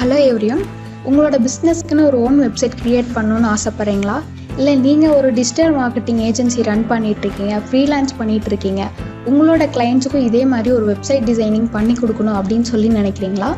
Hello everyone, உங்களோட பிஸ்னஸ்க்குன்னு ஒரு own website create பண்ணணுன்னு ஆசைப்பட்றீங்களா? இல்லை நீங்கள் ஒரு டிஜிட்டல் மார்க்கெட்டிங் ஏஜென்சி ரன் பண்ணிகிட்ருக்கீங்க, ஃப்ரீலான்ஸ் பண்ணிகிட்ருக்கீங்க, உங்களோட கிளைண்ட்ஸுக்கும் இதே மாதிரி ஒரு வெப்சைட் டிசைனிங் பண்ணி கொடுக்கணும் அப்படின்னு சொல்லி நினைக்கிறீங்களா?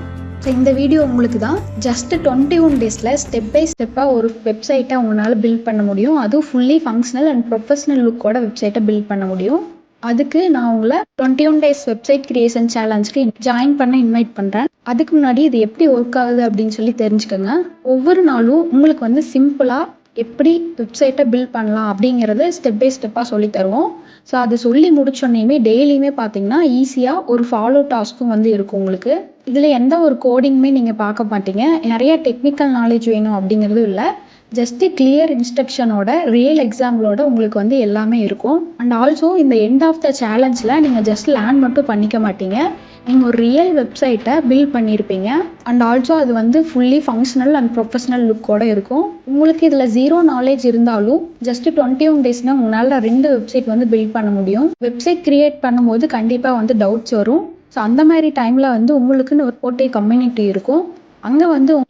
ஸோ இந்த வீடியோ உங்களுக்கு தான். ஜஸ்ட் 21 டேஸில் ஸ்டெப் பை ஸ்டெப்பாக ஒரு வெப்சைட்டை உங்களால் பில்ட் பண்ண முடியும். அதுவும் ஃபுல்லி ஃபங்க்ஷனல் அண்ட் ப்ரொஃபஷனல் லுக்கோட வெப்சைட்டை பில்ட் பண்ண முடியும். அதுக்கு நான் உங்களை 21 டேஸ் வெப்சைட் கிரியேஷன் சேலஞ்சுக்கு ஜாயின் பண்ண இன்வைட் பண்ணுறேன். அதுக்கு முன்னாடி இது எப்படி ஒர்க் ஆகுது அப்படின்னு சொல்லி தெரிஞ்சுக்கோங்க. ஒவ்வொரு நாளும் உங்களுக்கு சிம்பிளாக எப்படி வெப்சைட்டை பில்ட் பண்ணலாம் அப்படிங்கிறத ஸ்டெப் பை ஸ்டெப்பாக சொல்லி தருவோம். ஸோ அது சொல்லி முடிச்சோன்னே டெய்லியுமே பார்த்தீங்கன்னா ஈஸியாக ஒரு ஃபாலோ டாஸ்க்கும் இருக்கும் உங்களுக்கு. இதில் எந்த ஒரு கோடிங்குமே நீங்கள் பார்க்க மாட்டீங்க. நிறைய டெக்னிக்கல் நாலேஜ் வேணும் அப்படிங்கிறதும் இல்லை. ஜஸ்ட் கிளியர் இன்ஸ்ட்ரக்ஷனோட ரியல் எக்ஸாம்பிளோட உங்களுக்கு எல்லாமே இருக்கும். அண்ட் ஆல்சோ இந்த எண்ட் ஆஃப் த சேலஞ்சில் நீங்கள் ஜஸ்ட் லேர்ன் மட்டும் பண்ணிக்க மாட்டீங்க, நீங்கள் ஒரு ரியல் வெப்சைட்டை பில்ட் பண்ணியிருப்பீங்க. அண்ட் ஆல்சோ அது ஃபுல்லி ஃபங்க்ஷனல் அண்ட் ப்ரொஃபஷனல் லுக்கோட இருக்கும். உங்களுக்கு இதில் ஜீரோ நாலேஜ் இருந்தாலும் ஜஸ்ட் 21 டேஸ்னால் உங்களால் 2 வெப்சைட் பில்ட் பண்ண முடியும். வெப்சைட் கிரியேட் பண்ணும்போது கண்டிப்பாக டவுட்ஸ் வரும். ஸோ அந்த மாதிரி டைமில் உங்களுக்குன்னு ஒரு போட்டே கம்யூனிட்டி இருக்கும். அங்கே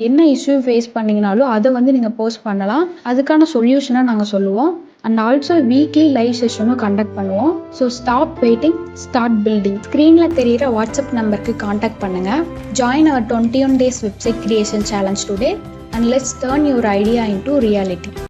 என்ன இஷ்யூ ஃபேஸ் பண்ணிங்கனாலும் அதை நீங்கள் போஸ்ட் பண்ணலாம். அதுக்கான சொல்யூஷனை நாங்கள் சொல்லுவோம். அண்ட் ஆல்சோ வீக்லி லைவ் செஷனும் கண்டக்ட் பண்ணுவோம். So stop waiting, start building. ஸ்க்ரீனில் தெரிகிற வாட்ஸ்அப் நம்பருக்கு காண்டாக்ட் பண்ணுங்கள். Join our 21 days website creation challenge today and let's turn your idea into reality.